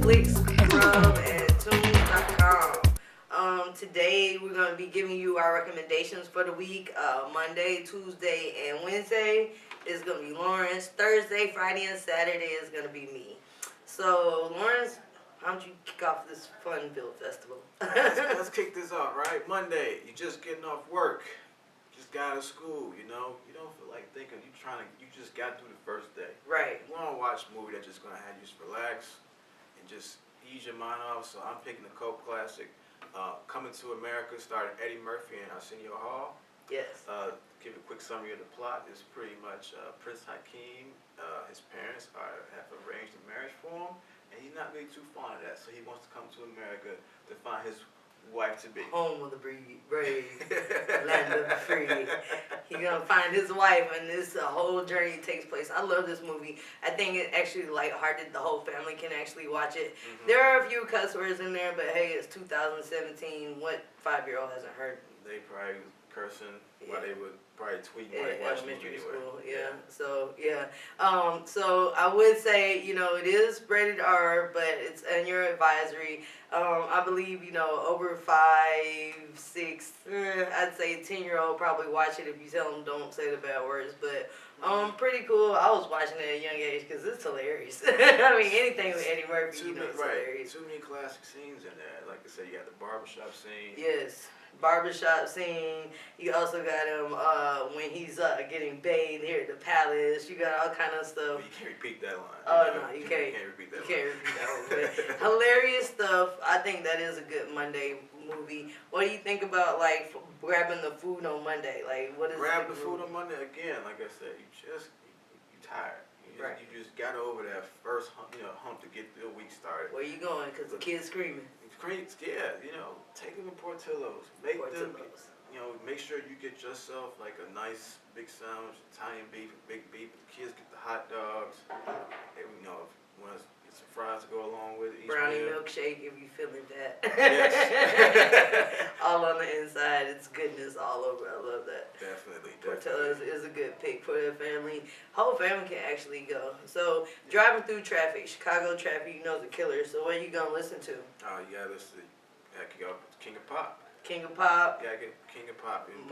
Flix, Grub, and Tunes.com. Today we're going to be giving you our recommendations for the week. Monday, Tuesday, and Wednesday is going to be Lawrence. Thursday, Friday, and Saturday is going to be me. So, Lawrence, how don't you kick off this fun-filled festival? Let's kick this off, right? Monday, you're just getting off work. Just got out of school, you know. You don't feel like thinking. You just got through the first day. Right. You want to watch a movie that's just going to have you just relax and just ease your mind off. So I'm picking a cult classic, Coming to America, starring Eddie Murphy and Arsenio Hall. Yes. Give a quick summary of the plot. It's pretty much Prince Hakeem, his parents have arranged a marriage for him, and he's not really too fond of that. So he wants to come to America to find his wife to be. Home of the brave, land of the free. He's gonna find his wife, and this whole journey takes place. I love this movie. I think it actually lighthearted. The whole family can actually watch it. Mm-hmm. There are a few cuss words in there, but hey, it's 2017. What 5-year-old hasn't heard? They probably cursing while they would probably tweet elementary school. Yeah. So so I would say, it is rated R, but it's in your advisory. I believe, over 5, 6, I'd say 10-year-old probably watch it if you tell them don't say the bad words. But pretty cool. I was watching it at a young age because it's hilarious. I mean, anything with Eddie Murphy, it's hilarious. Too many classic scenes in there. Like I said, you got the barbershop scene. Yes. Barbershop scene. You also got him when he's getting bathed here at the palace. You got all kind of stuff. Well, you can't repeat that line. Oh no, you can't. You can't repeat that. You can't repeat that one. But hilarious stuff. I think that is a good Monday movie. What do you think about like grabbing the food on Monday? Like what is grab the food on Monday again? Like I said, you tired. You just got over that first hump to get the week started. Where you going? Because the kids screaming. Yeah, take them to Portillo's. Make sure you get yourself like a nice big sandwich, Italian beef, big beef. The kids get the hot dogs. Want to get some fries to go along with it. Brownie milkshake if you feeling that. Yes. All on the inside, it's goodness all over. I love that. Definitely. Portillo's is a good pick for the family. Whole family can actually go. So driving through traffic, Chicago traffic, the killer. So what are you gonna listen to? You gotta listen to King of Pop. King of Pop. Yeah, get King of Pop in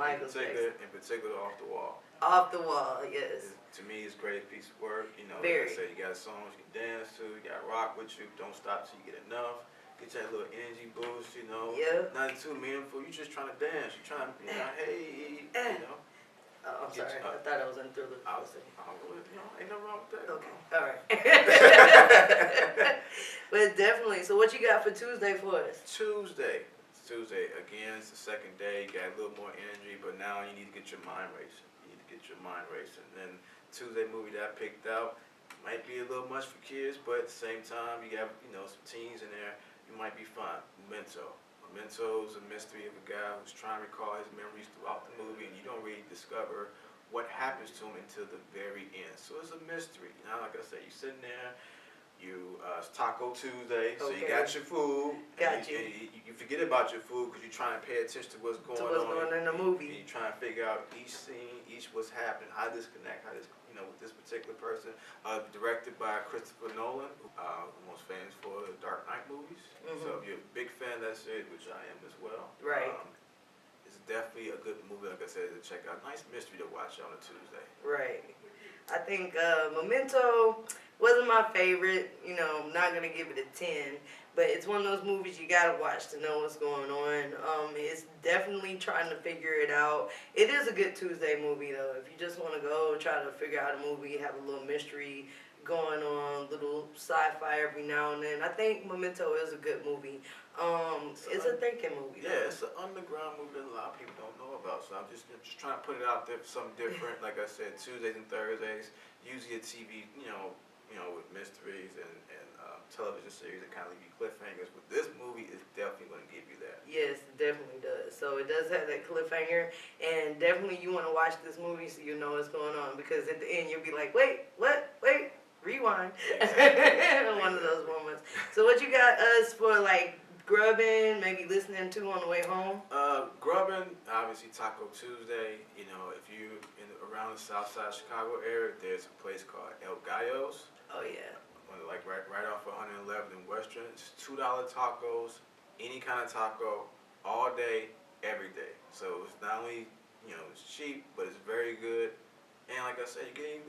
particular Off the Wall. Off the Wall, yes. To me, it's a great piece of work. Very. Like I said, you got songs you can dance to. You got rock with you. Don't stop till you get enough. Get that little energy boost. Yeah. Nothing too meaningful. You just trying to dance. You trying to, hey, Oh, I'm sorry. I thought I was in Thriller. Ain't nothing wrong with that. Okay. All right. But definitely. So what you got for Tuesday for us? Tuesday. Again, it's the second day. You got a little more energy, but now you need to get your mind racing. And then Tuesday movie that I picked out might be a little much for kids, but at the same time, you have some teens in there. You might be fine. Memento. Memento's a mystery of a guy who's trying to recall his memories throughout the movie, and you don't really discover what happens to him until the very end. So it's a mystery. Like I said, you're sitting there. It's Taco Tuesday, so you got your food. You forget about your food because you're trying to pay attention to what's going on in the movie. And you're trying to figure out each scene, what's happening, how this connect, with this particular person. Directed by Christopher Nolan, most famous for the Dark Knight movies. Mm-hmm. So if you're a big fan of that series, which I am as well. Right. It's definitely a good movie, like I said, to check out. Nice mystery to watch on a Tuesday. Right. I think Memento wasn't my favorite. I'm not going to give it a 10. But it's one of those movies you got to watch to know what's going on. It's definitely trying to figure it out. It is a good Tuesday movie, though. If you just want to go try to figure out a movie, have a little mystery going on, little sci-fi every now and then. I think Memento is a good movie. It's a thinking movie. Yeah, it's an underground movie that a lot of people don't know about. So I'm just trying to put it out there for something different. Like I said, Tuesdays and Thursdays, usually a TV, with mysteries and television series that kind of leave you cliffhangers. But this movie is definitely going to give you that. Yes, it definitely does. So it does have that cliffhanger, and definitely you want to watch this movie so you know what's going on, because at the end you'll be like, wait, what? Wait, rewind. Exactly. One of those moments. So what you got us for like grubbing, maybe listening to on the way home? Grubbing, obviously Taco Tuesday. If you around the South Side Chicago area, there's a place called El Gallo's. Oh yeah. like right off of 111th and Western. It's $2 tacos, any kind of taco, all day, every day. So it's not only it's cheap, but it's very good. And like I said, you get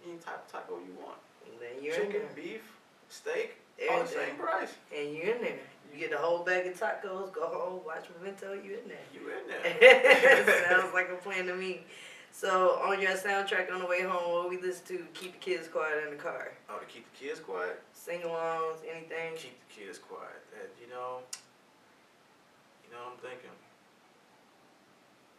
any type of taco you want. And then you're Chicken, in there. beef, steak, all the same price. And you're in there. You get the whole bag of tacos, go home, watch Memento, you in there. You in there. Sounds like a plan to me. So on your soundtrack on the way home, what we listen to? Keep the kids quiet in the car. Oh, to keep the kids quiet? Sing-alongs, anything? Keep the kids quiet. That, you know what I'm thinking?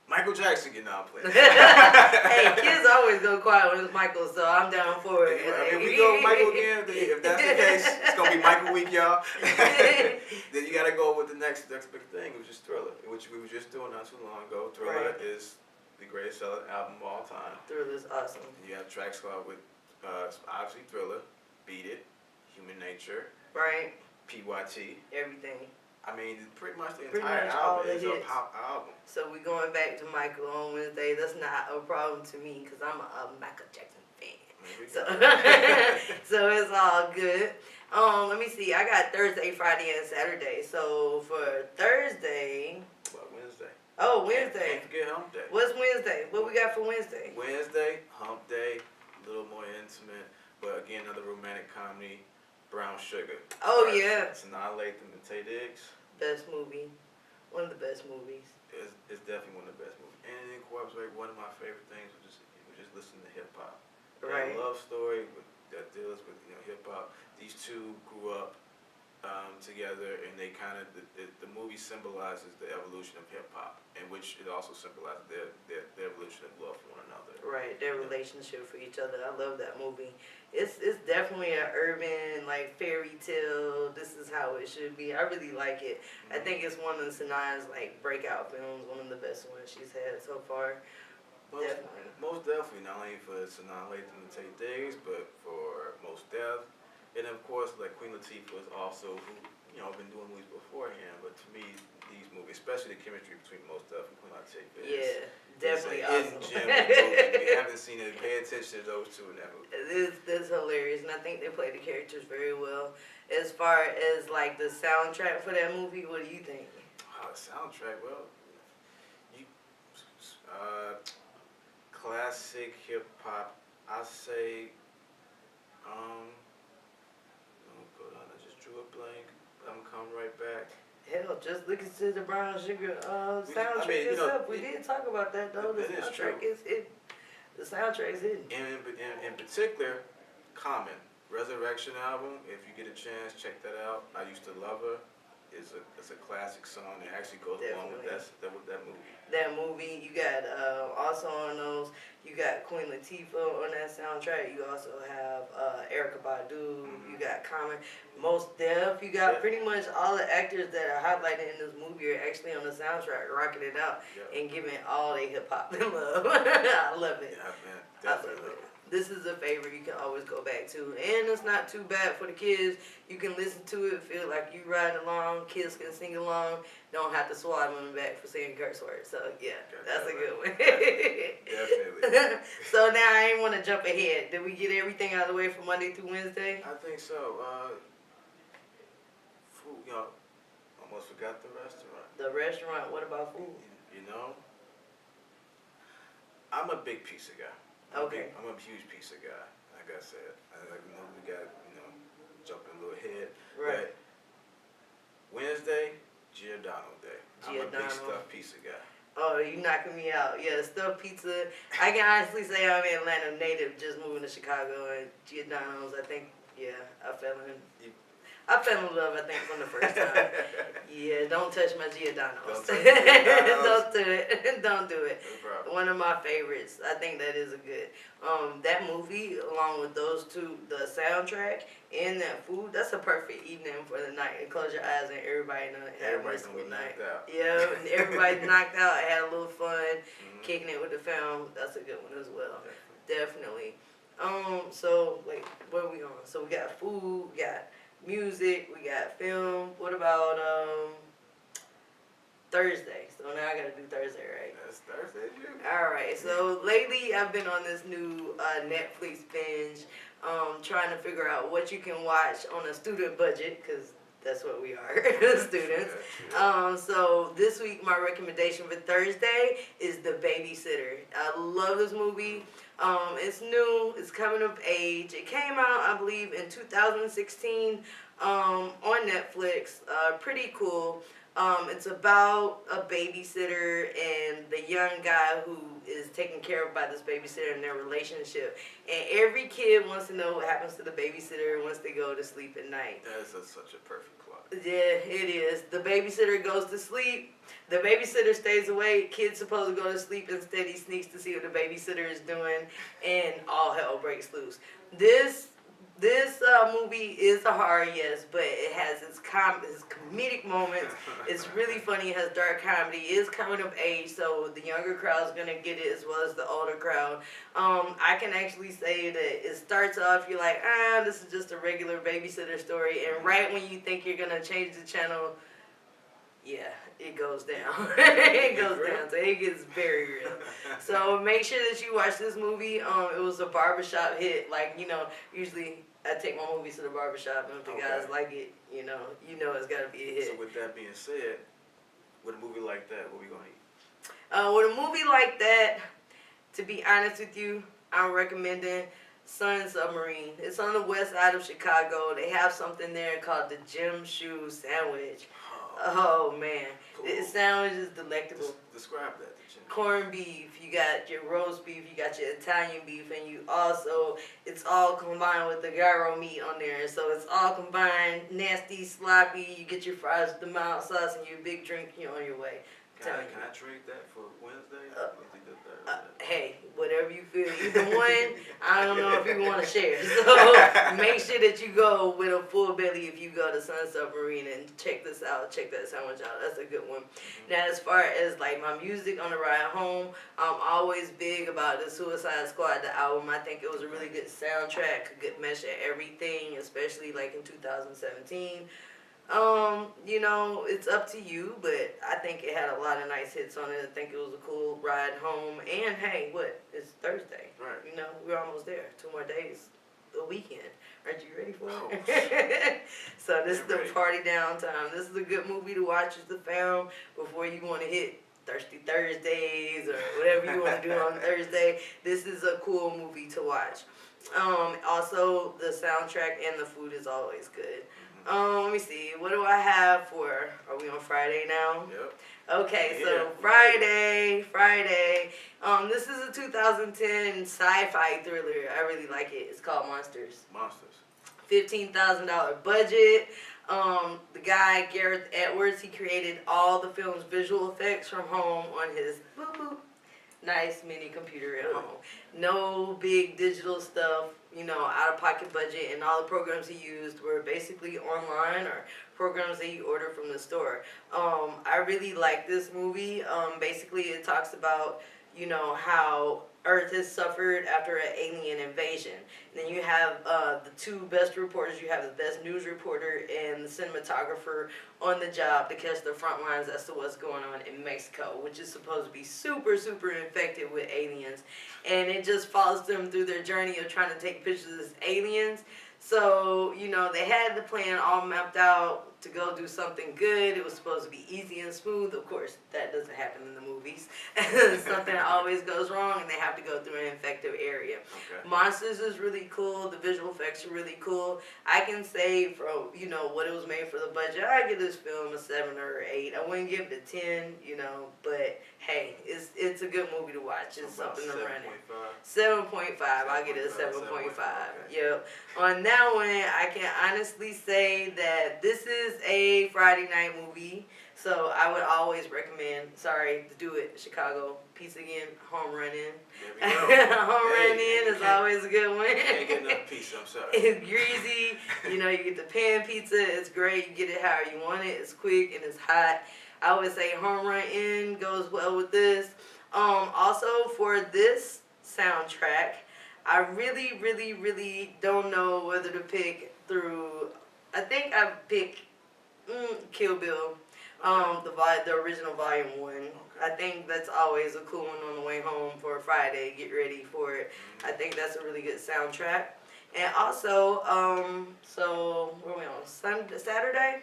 Michael Jackson getting out playing. Hey, kids always go quiet when it's Michael, so I'm down for it. If we go with Michael again, if that's the case, it's going to be Michael week, y'all. Then you got to go with the next big thing, which is Thriller, which we were just doing not too long ago. Thriller is the greatest selling album of all time. Thriller's awesome. You have tracks with obviously Thriller, Beat It, Human Nature, right? PYT. Everything. I mean, pretty much the entire album is a pop album. So we're going back to Michael on Wednesday. That's not a problem to me because I'm a Michael Jackson fan. So, so it's all good. Let me see. I got Thursday, Friday, and Saturday. So for Thursday. Well, Wednesday. Oh, Wednesday. Can't forget Hump Day. What's Wednesday? What we got for Wednesday? Wednesday, Hump Day, a little more intimate, but again, another romantic comedy. Brown Sugar. Oh, yeah. Sanaa Lathan and Taye Diggs. Best movie. One of the best movies. It's definitely one of the best movies. And it incorporates one of my favorite things, which is listening to hip hop. Right. A love story that deals with hip hop. These two grew up together, and they kind of the movie symbolizes the evolution of hip hop, in which it also symbolizes their evolution of love for one another. Right, their relationship for each other. I love that movie. It's definitely an urban like fairy tale. This is how it should be. I really like it. I think it's one of Sanaa's like breakout films. One of the best ones she's had so far. Most definitely, not only for Sanaa Lathan and Taye Diggs, but for Mos Def. And of course, like Queen Latifah is also who been doing movies beforehand. But to me, these movies, especially the chemistry between Mos Def and Queen Latifah, definitely awesome. We haven't seen it. Pay attention to those two in that movie. That's hilarious, and I think they play the characters very well. As far as like the soundtrack for that movie, what do you think? The soundtrack, well, classic hip hop. I say. Hold on, I just drew a blank. I'm coming right back. Hell, just listen to the Brown Sugar soundtrack itself. We did talk about that though. The soundtrack is it. The soundtrack's hidden. In particular, Common Resurrection album. If you get a chance, check that out. I Used to Love Her. It's a classic song. It actually goes along with that movie. That movie, you got also on those. You got Queen Latifah on that soundtrack. You also have Erykah Badu. Mm-hmm. You got Common, Mos Def. You got pretty much all the actors that are highlighted in this movie are actually on the soundtrack, rocking it out and giving all their hip hop and love. I love it. Yeah, man, definitely. I love it. This is a favorite you can always go back to. And it's not too bad for the kids. You can listen to it, feel like you riding along. Kids can sing along. Don't have to swat them back for saying curse words. So, yeah, that's a good one. Definitely. So now I ain't want to jump ahead. Did we get everything out of the way from Monday through Wednesday? I think so. Food, almost forgot the restaurant. The restaurant, what about food? I'm a big pizza guy. Okay. I'm a huge pizza guy. Like I said, we got jumping a little ahead. Right. But Wednesday, Giordano Day. Giordano. I'm a big stuffed pizza guy. Oh, you knocking me out. Yeah, stuffed pizza. I can honestly say I'm an Atlanta native, just moving to Chicago, and Giordano's, I think, I fell in love, I think, from the first time. Yeah, don't touch my Giordano's. Don't do it. Don't do it. No problem. One of my favorites. I think that is a good. That movie, along with those two, the soundtrack and that food, that's a perfect evening for the night. And close your eyes and everybody know Everybody's gonna be knocked out. Yeah, and everybody's knocked out. Had a little fun, kicking it with the film. That's a good one as well. Definitely. So like, where are we on? So we got food, we got music, we got film. What about Thursday? So now I gotta do Thursday, right? That's Thursday, too. Alright, so lately I've been on this new Netflix binge. trying to figure out what you can watch on a student budget, because that's what we are, students. So this week, my recommendation for Thursday is The Babysitter. I love this movie. It's new. It's coming of age. It came out, I believe, in 2016 on Netflix. Pretty cool. It's about a babysitter and the young guy who is taken care of by this babysitter in their relationship. And every kid wants to know what happens to the babysitter once they go to sleep at night. That is such a perfect plot. Yeah, it is. The babysitter goes to sleep. The babysitter stays awake. Kid's supposed to go to sleep. Instead, he sneaks to see what the babysitter is doing, and all hell breaks loose. This movie is a horror, yes, but it has its comedic moments. It's really funny. It has dark comedy. It is coming of age, so the younger crowd is going to get it as well as the older crowd. I can actually say that it starts off, you're like, this is just a regular babysitter story, and right when you think you're going to change the channel, yeah, it goes down. It goes down. So it gets very real. So make sure that you watch this movie. It was a barbershop hit. Like, usually I take my movies to the barbershop, and if the guys like it, you know it's got to be a hit. So with that being said, with a movie like that, what we going to eat? With a movie like that, to be honest with you, I'm recommending Sun Submarine. It's on the west side of Chicago. They have something there called the Gym Shoe Sandwich. Oh man, cool. The sandwich is delectable. Describe that. Corned beef, you got your roast beef, you got your Italian beef, and you also, it's all combined with the gyro meat on there. So it's all combined, nasty, sloppy. You get your fries with the mild sauce and your big drink, you're on your way. Can I trade that for Wednesday? Hey, whatever you feel. Either one, I don't know if you want to share. So make sure that you go with a full belly if you go to Sun Submarine and check this out. Check that sandwich out. That's a good one. Now, as far as like my music on the ride home, I'm always big about the Suicide Squad, the album. I think it was a really good soundtrack, a good mesh of everything, especially like in 2017. It's up to you, but I think it had a lot of nice hits on it. I think it was a cool ride home. And hey, it's Thursday. Right. We're almost there. 2 more days, a weekend. Aren't you ready for it? So this is the party downtime. This is a good movie to watch with the fam before you want to hit Thirsty Thursdays or whatever you want to do on Thursday. This is a cool movie to watch. Also, the soundtrack and the food is always good. Let me see. What do I have for? Are we on Friday now? Yep. Okay, so Friday. This is a 2010 sci-fi thriller. I really like it. It's called Monsters. $15,000 budget. The guy Gareth Edwards, he created all the film's visual effects from home on his nice mini computer at home. No big digital stuff, out of pocket budget, and all the programs he used were basically online or programs that you order from the store. I really like this movie. Basically it talks about, how Earth has suffered after an alien invasion. And then you have the 2 best reporters. You have the best news reporter and the cinematographer on the job to catch the front lines as to what's going on in Mexico, which is supposed to be super, super infected with aliens. And it just follows them through their journey of trying to take pictures of these aliens. So, they had the plan all mapped out to go do something good. It was supposed to be easy and smooth. Of course, that doesn't happen in the movies. Something always goes wrong, and they have to go through an infected area. Okay. Monsters is really cool. The visual effects are really cool. I can say, from what it was made for the budget, I give this film a 7 or 8. I wouldn't give it a 10, but hey, it's a good movie to watch. It's something to run it. 7.5. I'll give it a 7.5. Yep. On that one, I can honestly say that this is a Friday night movie. So I would always recommend, to do it, Chicago. Pizza again, home run in. Home run in is always a good one. Can't get enough pizza, I'm sorry. It's greasy. You get the pan pizza. It's great. You get it however you want it. It's quick and it's hot. I would say home run in goes well with this. Also for this soundtrack, I really, really, really don't know whether to pick through. I think I pick Kill Bill, the original Volume 1. I think that's always a cool one on the way home for a Friday. Get ready for it. I think that's a really good soundtrack. And also, so where are we on? Saturday?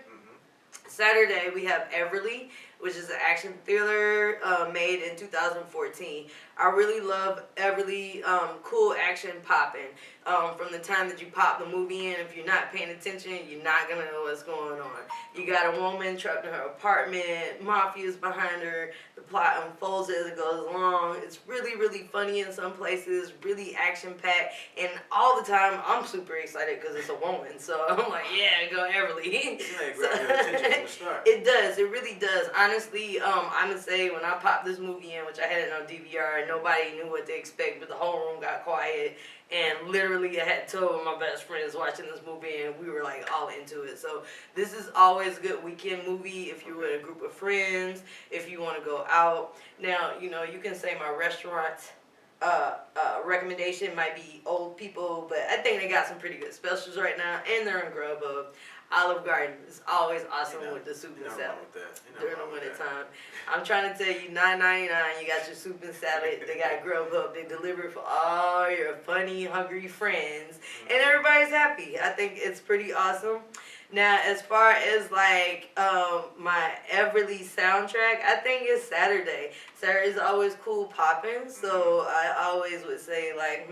Saturday we have Everly, which is an action thriller made in 2014. I really love Everly, cool action popping. From the time that you pop the movie in, if you're not paying attention, you're not gonna know what's going on. You got a woman trapped in her apartment, mafia's behind her, the plot unfolds as it goes along. It's really, really funny in some places, really action packed, and all the time I'm super excited because it's a woman. So I'm like, yeah, go Everly. It grabbed your attention from the start. It does. It really does. Honestly, I'm gonna say when I popped this movie in, which I had it on DVR, nobody knew what to expect, but the whole room got quiet, and literally I had two of my best friends watching this movie, and we were like all into it. So this is always a good weekend movie if you're with a group of friends, if you want to go out. Now, you know, you can say my restaurant recommendation might be old people, but I think they got some pretty good specials right now, and they're in Grub. Olive Garden is always awesome with the soup and salad during the winter time. I'm trying to tell you, $9.99, you got your soup and salad. They got Grub Hub. They deliver for all your funny, hungry friends, and everybody's happy. I think it's pretty awesome. Now, as far as like my Everly soundtrack, I think it's Saturday. Saturday's always cool popping, so I always would say like,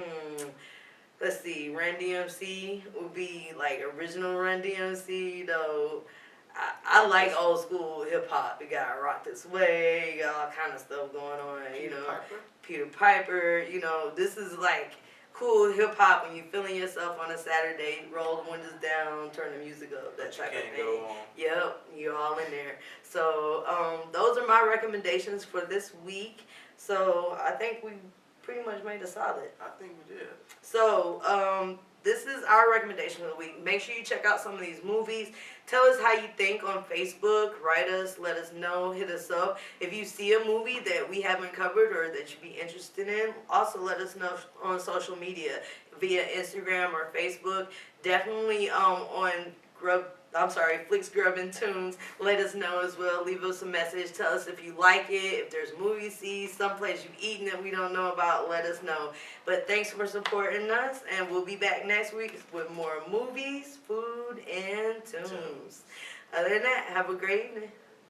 let's see, Run DMC would be like original Run DMC, you know. I like old school hip hop. You got Rock This Way, you got all kind of stuff going on, you know. Peter Piper, you know, this is like cool hip hop when you're feeling yourself on a Saturday, roll the windows down, turn the music up, that type of thing. Yep, you're all in there. So those are my recommendations for this week. So I think we pretty much made a solid. I think we did. So this is our recommendation of the week. Make sure you check out some of these movies. Tell us how you think on Facebook. Write us, let us know, hit us up. If you see a movie that we haven't covered or that you'd be interested in, also let us know on social media via Instagram or Facebook. Definitely on Flix, Grub, and Tunes. Let us know as well. Leave us a message. Tell us if you like it. If there's movie scenes, someplace you've eaten that we don't know about, let us know. But thanks for supporting us, and we'll be back next week with more movies, food, and tunes. Other than that, have a great evening.